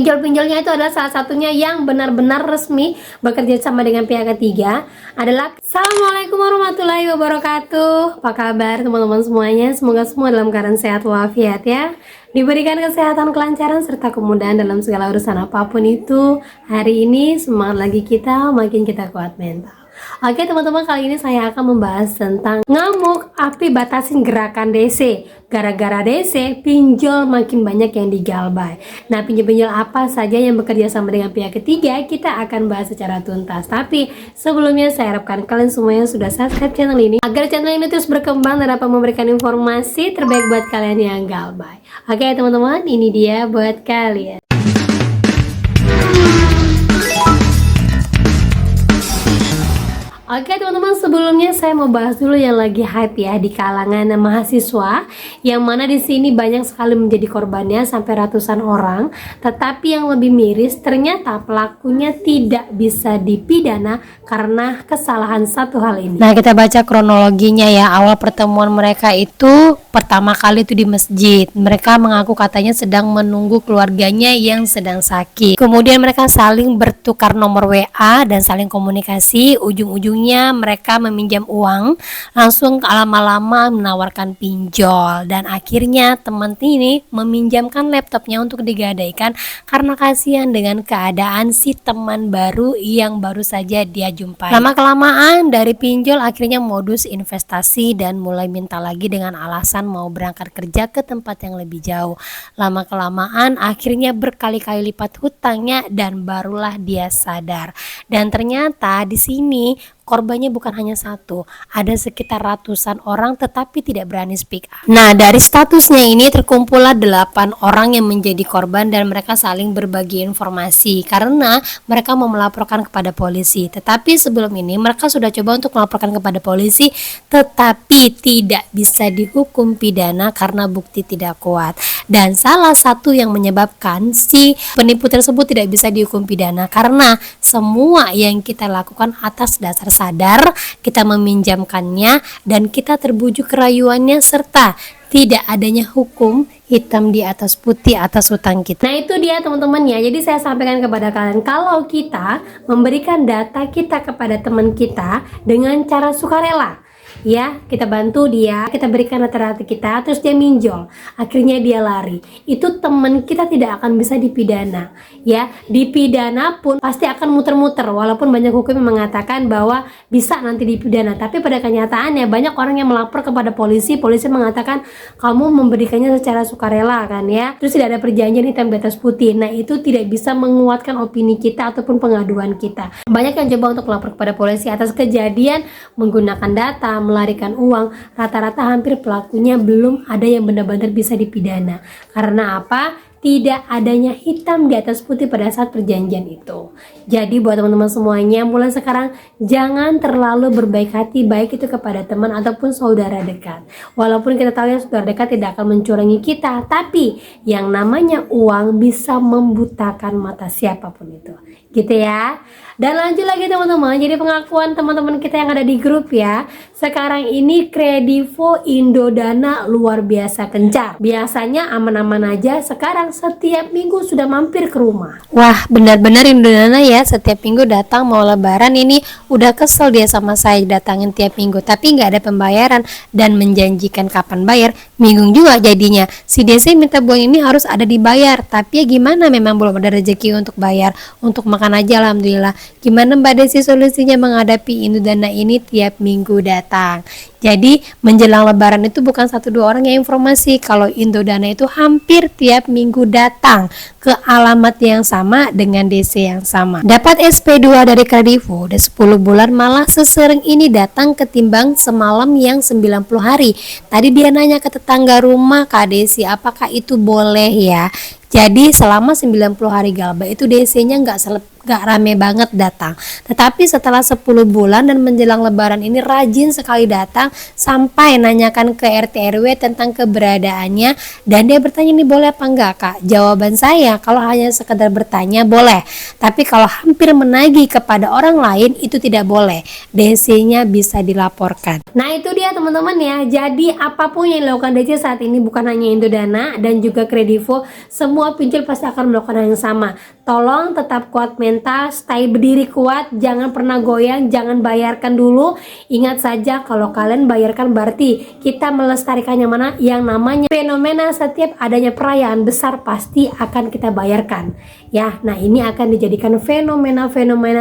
Pinjol-pinjolnya itu adalah salah satunya yang benar-benar resmi bekerja sama dengan pihak ketiga adalah Assalamualaikum warahmatullahi wabarakatuh. Apa kabar teman-teman semuanya? Semoga semua dalam keadaan sehat walafiat ya. Diberikan kesehatan, kelancaran, serta kemudahan dalam segala urusan apapun itu. Hari ini semangat lagi kita, makin kita kuat mental. Oke teman-teman, kali ini saya akan membahas tentang ngamuk api batasin gerakan DC. Gara-gara DC, pinjol makin banyak yang digalbay. Nah, pinjol-pinjol apa saja yang bekerja sama dengan pihak ketiga, kita akan bahas secara tuntas. Tapi sebelumnya saya harapkan kalian semuanya sudah subscribe channel ini agar channel ini terus berkembang dan dapat memberikan informasi terbaik buat kalian yang galbay. Oke teman-teman, ini dia buat kalian. Oke teman-teman, sebelumnya saya mau bahas dulu yang lagi hype ya di kalangan mahasiswa, yang mana di sini banyak sekali menjadi korbannya sampai ratusan orang. Tetapi yang lebih miris, ternyata pelakunya tidak bisa dipidana karena kesalahan satu hal ini. Nah, kita baca kronologinya ya. Awal pertemuan mereka itu pertama kali itu di masjid. Mereka mengaku katanya sedang menunggu keluarganya yang sedang sakit. Kemudian mereka saling bertukar nomor WA dan saling komunikasi. Ujung-ujungnya mereka meminjam uang, langsung lama-lama menawarkan pinjol, dan akhirnya teman ini meminjamkan laptopnya untuk digadaikan karena kasihan dengan keadaan si teman baru yang baru saja dia jumpai. Lama-kelamaan dari pinjol akhirnya modus investasi dan mulai minta lagi dengan alasan mau berangkat kerja ke tempat yang lebih jauh. Lama-kelamaan akhirnya berkali-kali lipat hutangnya dan barulah dia sadar. Dan ternyata di sini korbannya bukan hanya satu, ada sekitar ratusan orang tetapi tidak berani speak up. Nah, dari statusnya ini terkumpullah 8 orang yang menjadi korban dan mereka saling berbagi informasi karena mereka mau melaporkan kepada polisi. Tetapi sebelum ini mereka sudah coba untuk melaporkan kepada polisi tetapi tidak bisa dihukum pidana karena bukti tidak kuat. Dan salah satu yang menyebabkan si penipu tersebut tidak bisa dihukum pidana karena semua yang kita lakukan atas dasar sadar, kita meminjamkannya dan kita terbujuk kerayuannya serta tidak adanya hukum hitam di atas putih atas hutang kita. Nah, itu dia teman-teman ya. Jadi saya sampaikan kepada kalian, kalau kita memberikan data kita kepada teman kita dengan cara sukarela, ya, kita bantu dia, kita berikan data-data kita, terus dia minjol, akhirnya dia lari, itu teman kita tidak akan bisa dipidana ya. Dipidana pun pasti akan muter-muter, walaupun banyak hukum yang mengatakan bahwa bisa nanti dipidana, tapi pada kenyataannya banyak orang yang melapor kepada polisi, polisi mengatakan kamu memberikannya secara sukarela kan ya, terus tidak ada perjanjian hitam di atas putih. Nah, itu tidak bisa menguatkan opini kita ataupun pengaduan kita. Banyak yang coba untuk melapor kepada polisi atas kejadian menggunakan data, melarikan uang, rata-rata hampir pelakunya belum ada yang benar-benar bisa dipidana. Karena apa? Tidak adanya hitam di atas putih pada saat perjanjian itu. Jadi buat teman-teman semuanya, mulai sekarang jangan terlalu berbaik hati, baik itu kepada teman ataupun saudara dekat. Walaupun kita tahu ya saudara dekat tidak akan mencurangi kita, tapi yang namanya uang bisa membutakan mata siapapun itu. Gitu ya. Dan lanjut lagi teman-teman, jadi pengakuan teman-teman kita yang ada di grup ya. Sekarang ini Kredivo Indodana luar biasa kencar. Biasanya aman-aman aja, sekarang setiap minggu sudah mampir ke rumah. Wah, benar-benar Indodana ya, setiap minggu datang mau lebaran ini udah kesel dia sama saya datangin tiap minggu, tapi nggak ada pembayaran dan menjanjikan kapan bayar, bingung juga jadinya. Si DC minta buang ini harus ada dibayar, tapi ya gimana, memang belum ada rezeki untuk bayar, untuk makan aja alhamdulillah. Gimana Mbak Desi solusinya menghadapi Indodana ini tiap minggu datang? Jadi menjelang lebaran itu bukan 1-2 orang yang informasi kalau Indodana itu hampir tiap minggu datang ke alamat yang sama dengan DC yang sama. Dapat SP2 dari Kredivo udah 10 bulan malah sesering ini datang ketimbang semalam yang 90 hari. Tadi dia nanya ke tetangga rumah, Kak Desi, apakah itu boleh ya? Jadi selama 90 hari galbay itu DC-nya nggak rame banget datang. Tetapi setelah 10 bulan dan menjelang lebaran ini rajin sekali datang sampai nanyakan ke RT RW tentang keberadaannya, dan dia bertanya ini boleh apa enggak Kak? Jawaban saya kalau hanya sekedar bertanya boleh, tapi kalau hampir menagih kepada orang lain itu tidak boleh. DC-nya bisa dilaporkan. Nah, itu dia teman-teman ya. Jadi apapun yang dilakukan DC saat ini bukan hanya Indodana dan juga Kredivo, semua semua pinjol pasti akan melakukan hal yang sama. Tolong tetap kuat mental, stay berdiri kuat, jangan pernah goyang, jangan bayarkan dulu. Ingat saja kalau kalian bayarkan berarti kita melestarikan yang namanya fenomena. Setiap adanya perayaan besar pasti akan kita bayarkan. Ya, nah ini akan dijadikan fenomena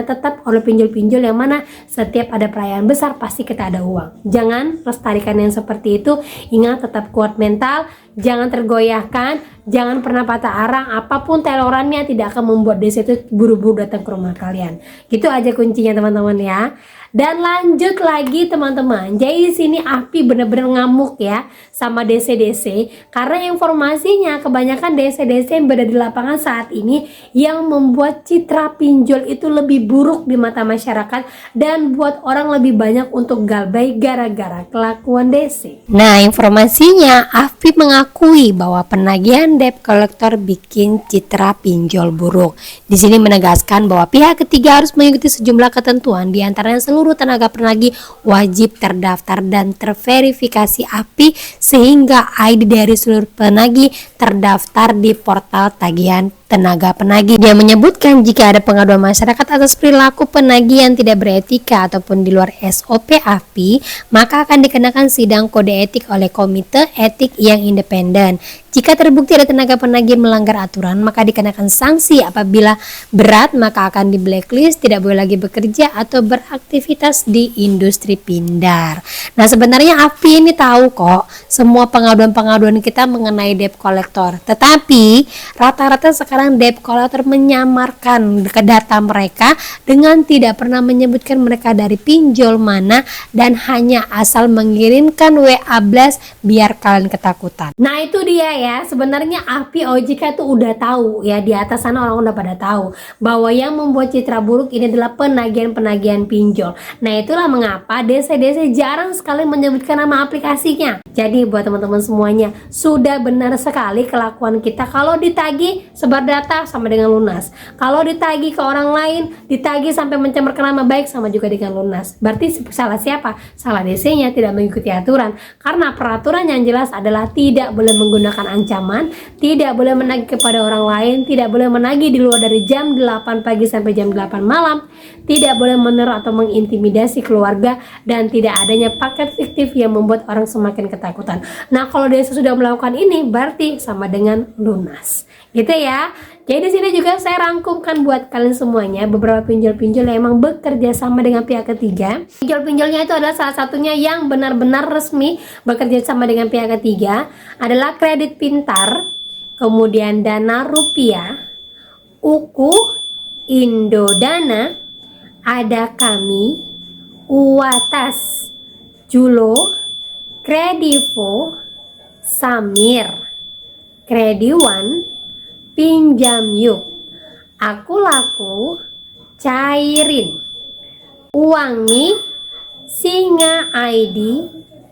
tetap oleh pinjol-pinjol yang mana setiap ada perayaan besar pasti kita ada uang. Jangan lestarikan yang seperti itu. Ingat, tetap kuat mental, jangan tergoyahkan, jangan pernah patah arang. Apapun terorannya tidak akan membuat desa itu buru-buru datang ke rumah kalian. Gitu aja kuncinya teman-teman ya. Dan lanjut lagi teman-teman. Jadi di sini Api bener-bener ngamuk ya sama DC-DC karena informasinya kebanyakan DC-DC yang berada di lapangan saat ini yang membuat citra pinjol itu lebih buruk di mata masyarakat dan buat orang lebih banyak untuk galbay gara-gara kelakuan DC. Nah, informasinya Afi mengakui bahwa penagihan debt collector bikin citra pinjol buruk. Di sini menegaskan bahwa pihak ketiga harus mengikuti sejumlah ketentuan, di antaranya seluruh tenaga penagih wajib terdaftar dan terverifikasi Api sehingga ID dari seluruh penagih terdaftar di portal tagihan tenaga penagih. Dia menyebutkan jika ada pengaduan masyarakat atas perilaku penagih yang tidak beretika ataupun di luar SOP Api, maka akan dikenakan sidang kode etik oleh komite etik yang independen. Jika terbukti ada tenaga penagih melanggar aturan, maka dikenakan sanksi. Apabila berat, maka akan di blacklist, tidak boleh lagi bekerja atau beraktivitas di industri pindar. Nah, sebenarnya Api ini tahu kok semua pengaduan-pengaduan kita mengenai debt collector. Tetapi rata-rata sekarang debt collector menyamarkan ke data mereka dengan tidak pernah menyebutkan mereka dari pinjol mana dan hanya asal mengirimkan WA blast biar kalian ketakutan. Nah, itu dia ya, sebenarnya Api OJK tuh udah tahu ya, di atas sana orang udah pada tahu bahwa yang membuat citra buruk ini adalah penagihan-penagihan pinjol. Nah, itulah mengapa DC-DC jarang sekali menyebutkan nama aplikasinya. Jadi buat teman-teman semuanya, sudah benar sekali kelakuan kita kalau ditagih sebar data sama dengan lunas. Kalau ditagih ke orang lain, ditagih sampai mencemarkan nama baik sama juga dengan lunas. Berarti salah siapa? Salah DC-nya tidak mengikuti aturan. Karena peraturan yang jelas adalah tidak boleh menggunakan ancaman, tidak boleh menagih kepada orang lain, tidak boleh menagih di luar dari jam 8 pagi sampai jam 8 malam, tidak boleh meneror atau mengintimidasi keluarga, dan tidak adanya paket fiktif yang membuat orang semakin ketakutan. Nah, kalau dia sudah melakukan ini berarti sama dengan lunas. Gitu ya. Jadi di sini juga saya rangkumkan buat kalian semuanya beberapa pinjol-pinjol yang emang bekerja sama dengan pihak ketiga. Pinjol-pinjolnya itu adalah salah satunya yang benar-benar resmi bekerja sama dengan pihak ketiga adalah Kredit Pintar, kemudian Dana Rupiah, Uku, Indodana, Ada Kami, Uwatas, Julo, Kredivo, Samir, Krediwan, Pinjam Yuk, Aku Laku, Cairin, Uangi, Singa ID,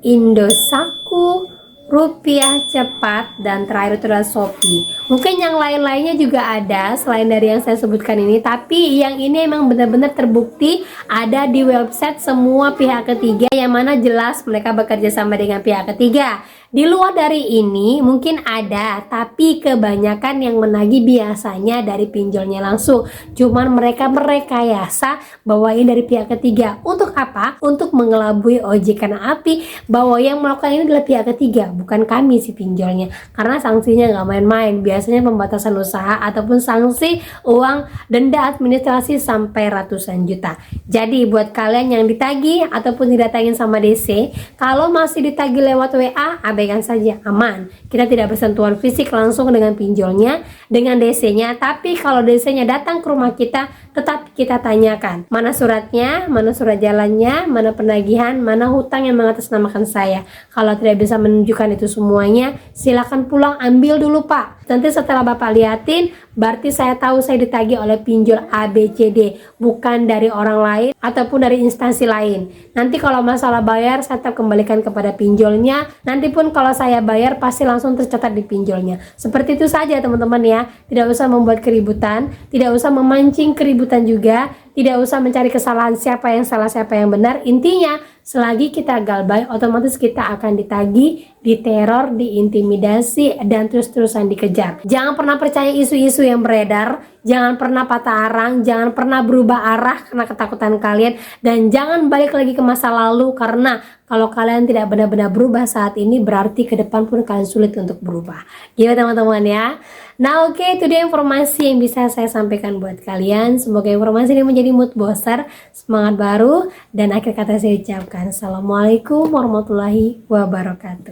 Indosaku, Rupiah Cepat, dan terakhir itu adalah Shopee. Mungkin yang lain-lainnya juga ada selain dari yang saya sebutkan ini, tapi yang ini emang benar-benar terbukti ada di website semua pihak ketiga yang mana jelas mereka bekerja sama dengan pihak ketiga. Di luar dari ini mungkin ada, tapi kebanyakan yang menagih biasanya dari pinjolnya langsung. Cuman mereka merekayasa bahwa ini dari pihak ketiga. Untuk apa? Untuk mengelabui OJK Api bahwa yang melakukan ini adalah pihak ketiga, bukan kami si pinjolnya. Karena sanksinya nggak main-main. Biasanya pembatasan usaha ataupun sanksi uang denda administrasi sampai ratusan juta. Jadi buat kalian yang ditagih ataupun didatangin sama DC, kalau masih ditagih lewat WA, abaikan saja, aman. Kita tidak bersentuhan fisik langsung dengan pinjolnya, dengan DC-nya. Tapi kalau DC-nya datang ke rumah kita, tetap kita tanyakan mana suratnya, mana surat jalannya, mana penagihan, mana hutang yang mengatasnamakan saya. Kalau tidak bisa menunjukkan itu semuanya, silakan pulang ambil dulu Pak. Nanti setelah Bapak liatin, berarti saya tahu saya ditagih oleh pinjol ABCD, bukan dari orang lain ataupun dari instansi lain. Nanti kalau masalah bayar, saya tetap kembalikan kepada pinjolnya. Nanti pun kalau saya bayar, pasti langsung tercatat di pinjolnya. Seperti itu saja teman-teman ya. Tidak usah membuat keributan, tidak usah memancing keributan juga, tidak usah mencari kesalahan siapa yang salah siapa yang benar. Intinya Selagi kita galbay, otomatis kita akan ditagih, diteror, diintimidasi, dan terus-terusan dikejar. Jangan pernah percaya isu-isu yang beredar, jangan pernah patah arang, jangan pernah berubah arah karena ketakutan kalian, dan jangan balik lagi ke masa lalu, karena kalau kalian tidak benar-benar berubah saat ini, berarti ke depan pun kalian sulit untuk berubah. Gitu teman-teman ya. Nah oke, itu dia informasi yang bisa saya sampaikan buat kalian. Semoga informasi ini menjadi mood booster, semangat baru, dan akhir kata saya ucapkan Assalamualaikum warahmatullahi wabarakatuh.